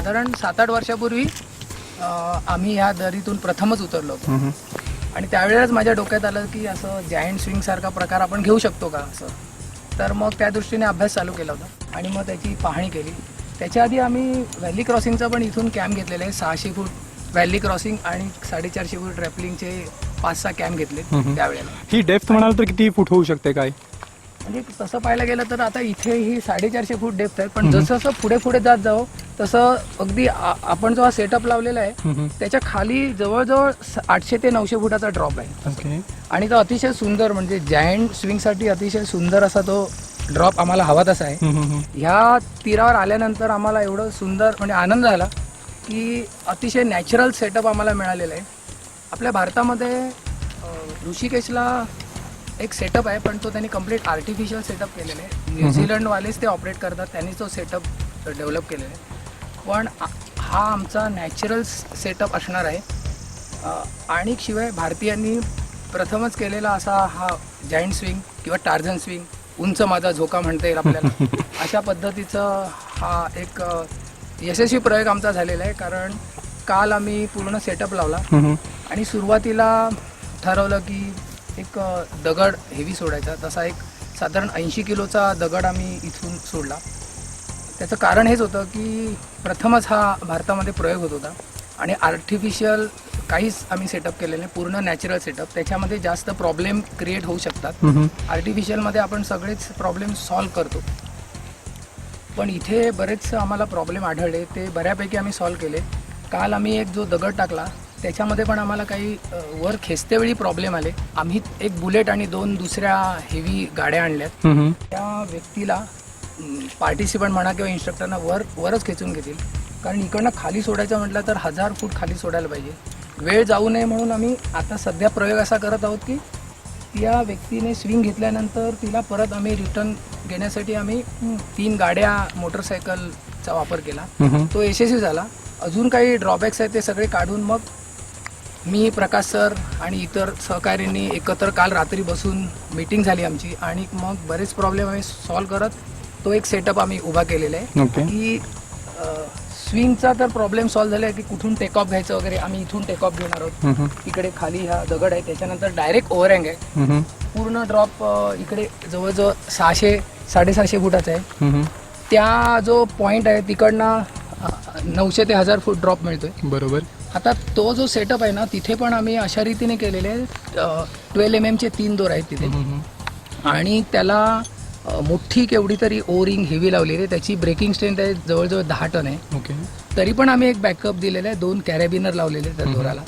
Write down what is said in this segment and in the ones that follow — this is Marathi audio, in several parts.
साधारण 7-8 वर्षापूर्वी आम्ही ह्या दरीतून प्रथमच उतरलो होतो. आणि त्यावेळेस माझ्या डोक्यात आलं की असं जायंट स्विंगसारखा प्रकार आपण घेऊ शकतो का असं. तर मग त्या दृष्टीने अभ्यास चालू केला होता आणि मग त्याची पाहणी केली. त्याच्या आधी आम्ही व्हॅली क्रॉसिंगचा पण इथून कॅम्प घेतलेला आहे. 600 फूट व्हॅली क्रॉसिंग आणि 450 फूट रॅपलिंगचे 5-6 कॅम्प घेतले त्यावेळेला. ही डेप्थ म्हणाल तर किती फूट होऊ शकते काय? म्हणजे तसं पाहायला गेलं तर आता इथे ही 450 फूट डेप्थ आहे, पण जसं जसं पुढे पुढे जात जाऊ तसं अगदी आपण जो हा सेटअप लावलेला आहे त्याच्या खाली जवळजवळ 800 ते 900 फुटाचा ड्रॉप आहे. आणि तो अतिशय सुंदर म्हणजे जायंट स्विंगसाठी अतिशय सुंदर असा तो ड्रॉप आम्हाला हवा तसा आहे. ह्या तीरावर आल्यानंतर आम्हाला एवढं सुंदर म्हणजे आनंद झाला की अतिशय नॅचरल सेटअप आम्हाला मिळालेला आहे. आपल्या भारतामध्ये ऋषिकेशला एक सेटअप आहे, पण तो त्यांनी कम्प्लीट आर्टिफिशियल सेटअप केलेला आहे. न्यूझीलंडवालेच ते ऑपरेट करतात, त्यांनीच तो सेटअप डेव्हलप केलेला आहे. पण हा आमचा नॅचरल सेटअप असणार आहे. आणि शिवाय भारतीयांनी प्रथमच केलेला असा हा जायंट स्विंग किंवा टार्झन स्विंग, उंच माझा झोका म्हणता येईल आपल्याला, अशा पद्धतीचं हा एक यशस्वी प्रयोग आमचा झालेला आहे. कारण काल आम्ही पूर्ण सेटअप लावला आणि सुरुवातीला ठरवलं की एक दगड हेवी सोडायचा. तसा एक साधारण 80 किलोचा दगड आम्ही इथून सोडला. त्याचं कारण हेच होतं की प्रथमच हा भारतामध्ये प्रयोग होत होता आणि आर्टिफिशियल काहीच आम्ही सेटअप केलेलं नाही, पूर्ण नॅचरल सेटअप. त्याच्यामध्ये जास्त प्रॉब्लेम क्रिएट होऊ शकतात. आर्टिफिशियलमध्ये आपण सगळेच प्रॉब्लेम सॉल्व्ह करतो, पण इथे बरेच आम्हाला प्रॉब्लेम आढळले, ते बऱ्यापैकी आम्ही सॉल्व्ह केले. काल आम्ही एक जो दगड टाकला त्याच्यामध्ये पण आम्हाला काही वर खेचतेवेळी प्रॉब्लेम आले. आम्ही एक बुलेट आणि 2 दुसऱ्या हेवी गाड्या आणल्यात. त्या व्यक्तीला पार्टिसिपंट म्हणा किंवा इन्स्ट्रक्टरना वरच खेचून घेतील, कारण इकडनं खाली सोडायचं म्हटलं तर 1000 फूट खाली सोडायला पाहिजे. वेळ जाऊ नये म्हणून आम्ही आता सध्या प्रयोग असा करत आहोत की या व्यक्तीने स्विंग घेतल्यानंतर तिला परत आम्ही रिटर्न घेण्यासाठी आम्ही 3 गाड्या मोटरसायकलचा वापर केला. तो यशस्वी झाला. अजून काही ड्रॉबॅक्स आहेत ते सगळे काढून मग मी, प्रकाश सर आणि इतर सहकाऱ्यांनी एकत्र काल रात्री बसून मीटिंग झाली आमची आणि मग बरेच प्रॉब्लेम आम्ही सॉल्व्ह करत तो एक सेटअप आम्ही उभा केलेला आहे. की स्विंगचा तर प्रॉब्लेम सॉल्व्ह झाला आहे की कुठून टेक ऑफ घ्यायचं वगैरे. आम्ही इथून टेक ऑफ घेणार आहोत. इकडे खाली हा दगड आहे, त्याच्यानंतर डायरेक्ट ओव्हरहँग आहे. पूर्ण ड्रॉप इकडे जवळजवळ 600-650 फुटाचा आहे. त्या जो पॉईंट आहे तिकडनं 900 ते 1000 फूट ड्रॉप मिळतोय. बरोबर. आता तो जो सेटअप आहे ना तिथे पण आम्ही अशा रीतीने केलेले 12 mm 3 दोर आहेत तिथे. आणि त्याला मोठी केवढी तरी ओ रिंग हेवी लावलेली आहे. त्याची ब्रेकिंग स्ट्रेंथ आहे जवळजवळ 10 टन आहे. तरी पण आम्ही एक बॅकअप दिलेला आहे. 2 कॅरेबिनर लावलेले त्या दोराला.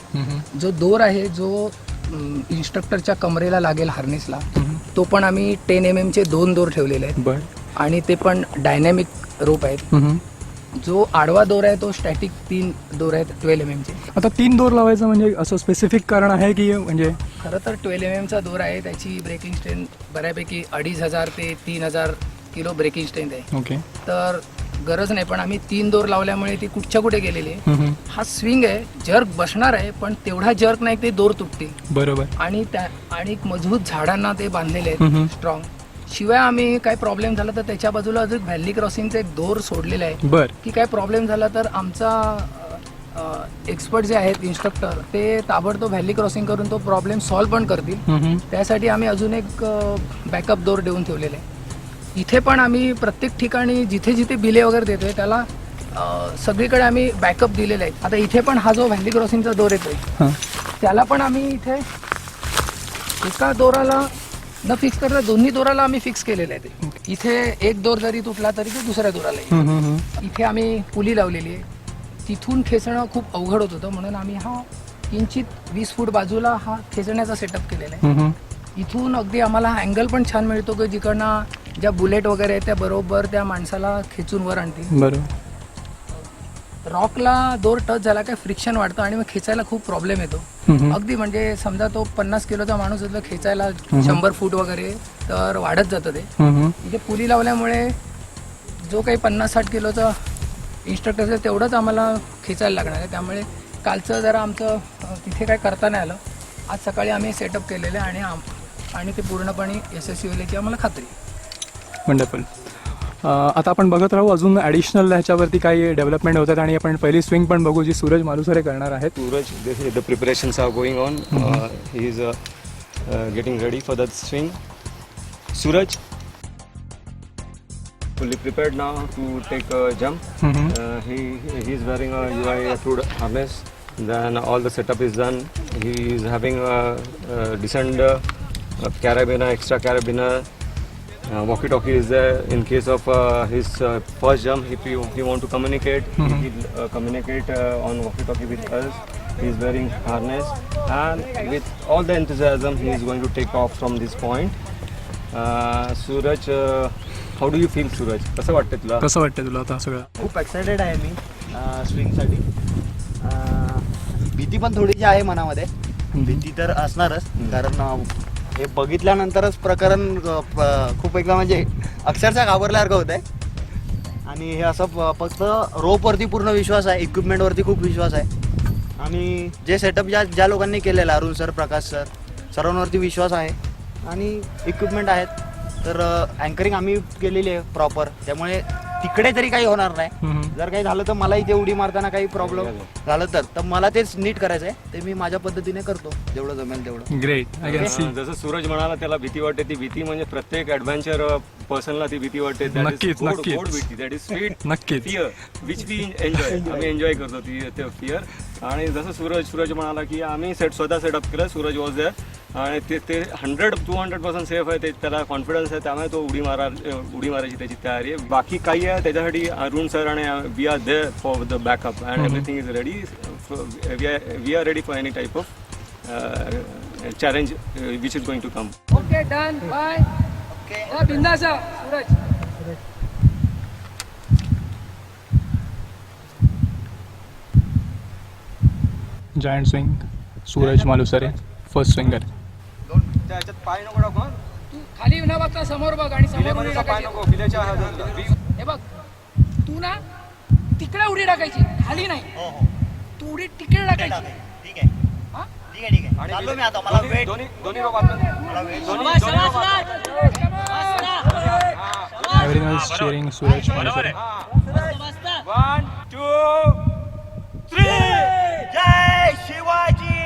जो दोर आहे जो इन्स्ट्रक्टरच्या कमरेला लागेल हार्नेसला, तो पण आम्ही 10 mm 2 दोर ठेवलेले आहेत. आणि ते पण डायनॅमिक रोप आहेत. जो आडवा दोर आहे तो स्टॅटिक 3 दोर आहेत 12 mm चे. आता 3 दोर लावायचं म्हणजे असं स्पेसिफिक कारण आहे की म्हणजे? खरं तर 12 mm चा दोर आहे, त्याची ब्रेकिंग स्ट्रेंथ बऱ्यापैकी 2500 ते 3000 किलो ब्रेकिंग स्ट्रेंथ आहे. तर गरज नाही, पण आम्ही 3 दोर लावल्यामुळे ती कुठच्या कुठे गेलेली आहे. हा स्विंग आहे, जर्क बसणार आहे, पण तेवढा जर्क नाही, ते दोर तुटतील. बरोबर. आणि मजबूत झाडांना ते बांधलेले आहेत स्ट्रॉंग. शिवाय आम्ही काय प्रॉब्लेम झाला तर त्याच्या बाजूला अजून व्हॅली क्रॉसिंगचा एक दोर सोडलेला आहे की काय प्रॉब्लेम झाला तर आमचा एक्सपर्ट जे आहेत इन्स्ट्रक्टर ते ताबडतोब व्हॅली क्रॉसिंग करून तो प्रॉब्लेम सॉल्व्ह पण करतील. त्यासाठी आम्ही अजून एक बॅकअप दोर देऊन ठेवलेला आहे. इथे पण आम्ही प्रत्येक ठिकाणी जिथे जिथे बिले वगैरे देतोय त्याला सगळीकडे आम्ही बॅकअप दिलेला आहे. आता इथे पण हा जो व्हॅली क्रॉसिंगचा दोर येतोय त्याला पण आम्ही इथे एका दोराला न फिक्स करता 2 दोराला आम्ही फिक्स केलेलं आहे. इथे एक दोर जरी तुटला तरी तो दुसऱ्या दोराला. इथे आम्ही पुली लावलेली आहे. तिथून खेचणं खूप अवघड होत होतं म्हणून आम्ही हा किंचित 20 फूट बाजूला हा खेचण्याचा सेटअप केलेला आहे. इथून अगदी आम्हाला अँगल पण छान मिळतो की जिकडनं ज्या बुलेट वगैरे आहेत त्या बरोबर त्या माणसाला खेचून वर आणतील. रॉकला दोर टच झाला काय फ्रिक्शन वाढतं आणि मग खेचायला खूप प्रॉब्लेम येतो. अगदी म्हणजे समजा तो 50 किलोचा माणूस असला खेचायला 100 फूट वगैरे तर वाढत जातं ते. इथे पुली लावल्यामुळे जो काही 50-60 किलोचा इन्स्ट्रक्टर असेल तेवढंच आम्हाला खेचायला लागणार आहे. त्यामुळे कालचं जरा आमचं तिथे काय करता नाही आलं. आज सकाळी आम्ही सेटअप केलेलं आहे आणि ते पूर्णपणे यशस्वी होईल याची आम्हाला खात्री. वंडरफुल. आता आपण बघत राहू अजून ॲडिशनल ह्याच्यावरती काही डेव्हलपमेंट होतात आणि आपण पहिली स्विंग पण बघू जी सूरज मालुसरे करणार आहेत. Suraj, the preparations are going on. He is getting ready for that swing. Suraj, fully prepared now to take a jump. He is wearing a UI approved harness. Then all the setup is done. He is having a decent carabiner, extra carabiner. Walkie-talkie is there in case of his first jump. If he want to communicate, he will communicate on walkie-talkie with us. He is wearing harness, and with all the enthusiasm, he is going to take off from this point. Suraj, how do you feel, Suraj? कसं वाटतं तुला? कसं वाटतं तुला आता सगळं? खूप एक्सायटेड आहे मी स्विंगसाठी. भीती पण थोडीशी आहे मनामध्ये. भीती तर असणारच, कारण हे बघितल्यानंतरच प्रकरण खूप एकदा म्हणजे अक्षरशः घाबरल्यासारखं होत आहे. आणि हे असं फक्त रोपवरती पूर्ण विश्वास आहे, इक्विपमेंटवरती खूप विश्वास आहे. आणि जे सेटअप ज्या लोकांनी केलेलं, अरुण सर, प्रकाश सर, सर्वांवरती विश्वास आहे. आणि इक्विपमेंट आहेत, तर अँकरिंग आम्ही केलेली आहे प्रॉपर, त्यामुळे तिकडे तरी काही होणार नाही. जर काही झालं तर मला इथे उडी मारताना काही प्रॉब्लेम झालं तर मला तेच नीट करायचं आहे. ते मी माझ्या पद्धतीने करतो जेवढं जमेल तेवढं. ग्रेट. I can see. जसं सूरज म्हणाला त्याला भीती वाटते, ती भीती म्हणजे प्रत्येक ॲडव्हेंचर पर्सनला ती भीती वाटते. नक्कीच, नक्कीच. गोड भीती, दॅट इज स्वीट नक्कीच. Fear which we enjoy. आम्ही एन्जॉय करतो ते फिअर. आणि जसं सूरज म्हणाला की आम्ही स्वतः सेटअप केलं. सूरज वॉज देअर आणि ते 100-200% सेफ आहे. ते त्याला कॉन्फिडन्स आहे, त्यामुळे तो उडी मारायची त्याची तयारी आहे. बाकी काही आहे त्याच्यासाठी अरुण सर आणि we are there for the backup and everything is ready. We are ready for any type of challenge which is going to come. Okay, done, bye. बिंदास Suraj. Giant swing, Suraj Malusare first swinger. त्याच्यात पाय नको टाकू. तू खाली न बघता समोर बघ आणि समोर उडी पाय टाकायची. नको बिल्याच्या. हे बघ, तू ना तिकडे उडी टाकायची, खाली नाही. तू उडी तिकडे टाकायची. ठीक आहे, हा? ठीक आहे, ठीक आहे. चाललो मी आता. मला वेट. दोन्ही रोग आपण मला wait. Everyone is cheering Suraj Malusare. 1, 2, 3. जय शिवाजी.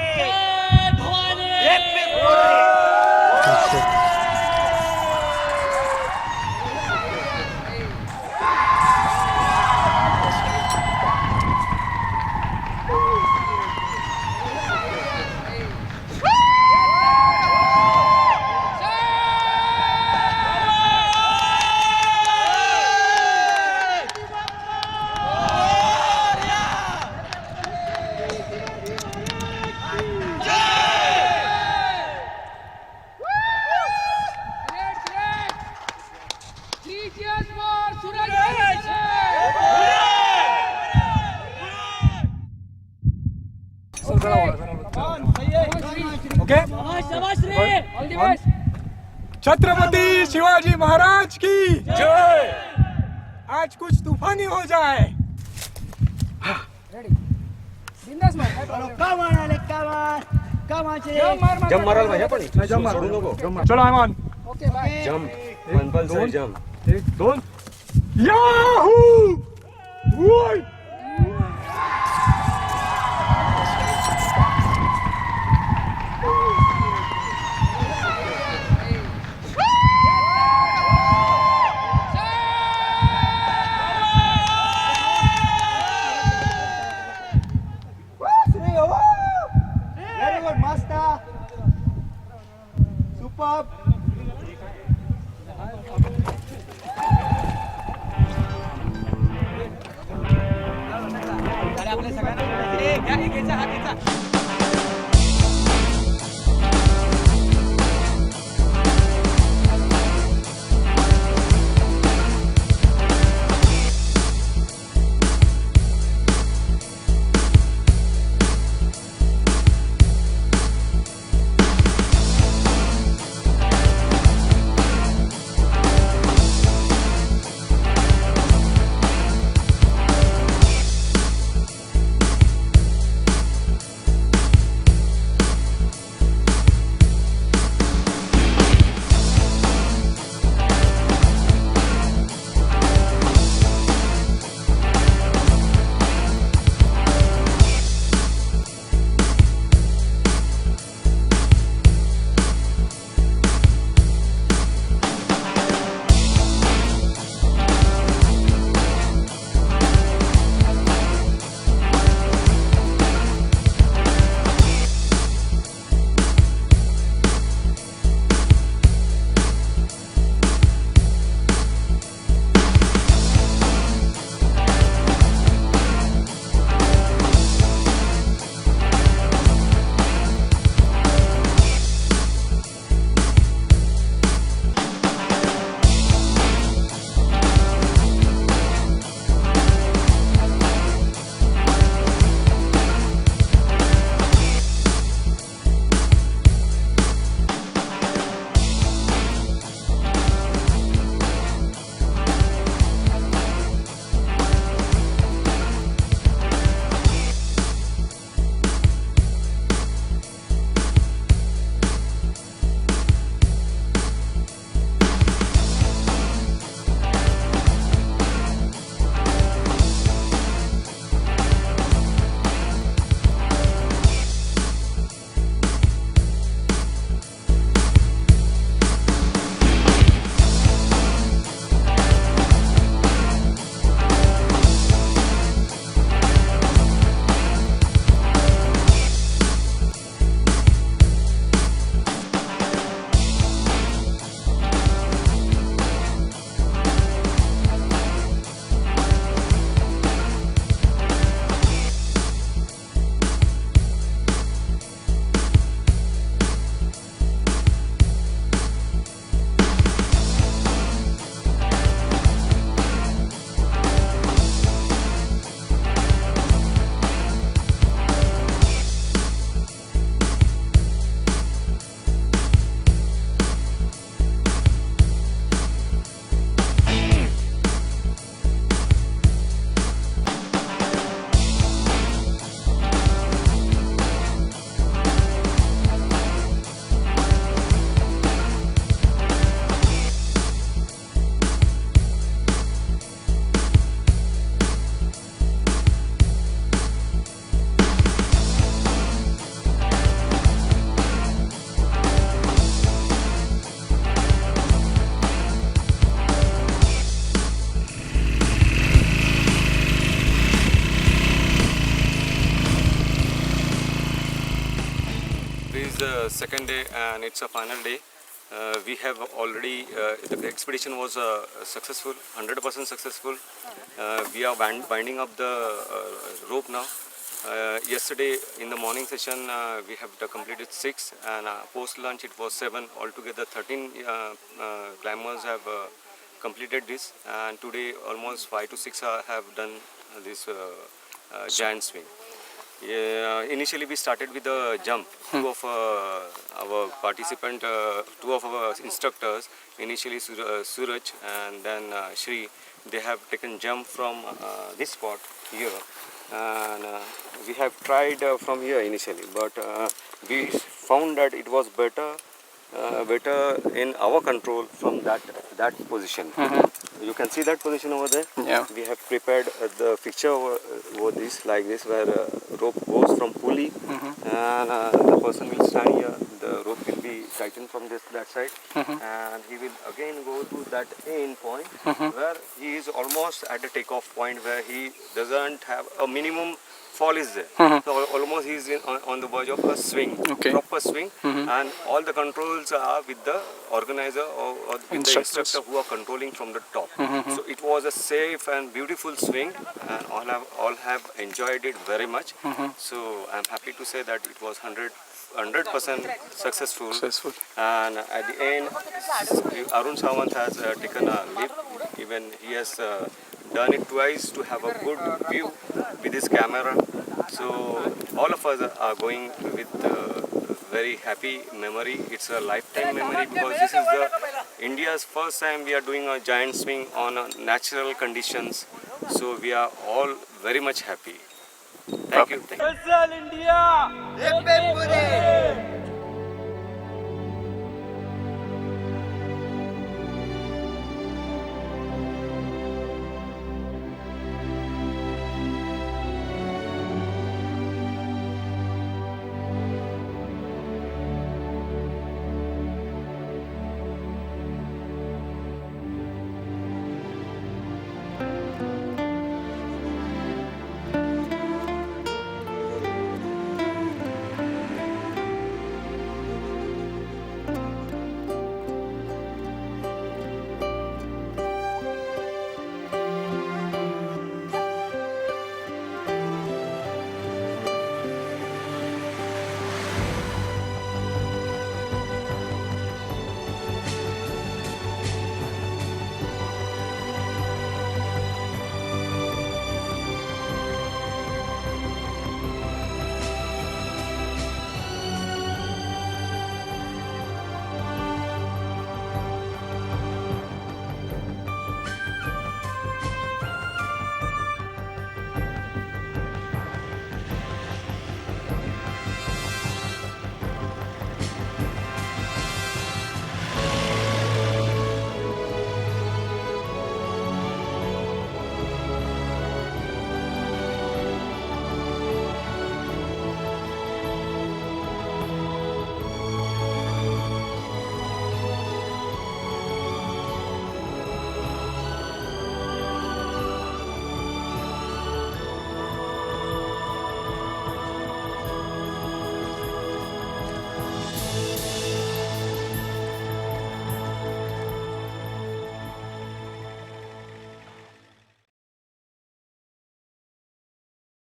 ओके. छत्रपति शिवाजी महाराज की जय. आज कुछ तूफानी हो जाए. बिंदास मार. काय problem नाही. जंप मारायला पाहिजे पण सोडू नको. चलो आयमान. Okay, bye. Jump compulsory jump. 1 2 yahoo. ओय. Very good. मस्त. सुपर. आपल्या सगळ्यांना second day and it's a final day. We have already, the expedition was successful, 100% successful. We are binding up the rope now. Yesterday in the morning session we have completed 6 and post lunch it was 7. Altogether 13 climbers have completed this, and today almost 5 to 6 have done this giant swing. Initially we started with the jump. Two of our participant, two of our instructors, initially Suraj and then Shri, they have taken jump from this spot here, and we have tried from here initially, but we found that it was better in our control from that position. You can see that position over there. Yeah. We have prepared the fixture over this, like this, where rope goes from pulley, and the person will stand here. The rope will be tightened from that side, and he will again go to that end point where he is almost at the takeoff point, where he doesn't have a minimum fall is there. So almost he is on the verge of a swing, Okay. proper swing, and all the controls are with the organizer or with the Instructors. instructor who are controlling from the top. So it was a safe and beautiful swing, and all have enjoyed it very much. So I'm happy to say that it was 100% successful. And at the end, Arun Sawant has taken a leap. Even he has done it twice to have a good view with his camera. So all of us are going with very happy memory. It's a lifetime memory, because this is India's first time we are doing a giant swing on natural conditions. So we are all very much happy. Thank you. Thank you.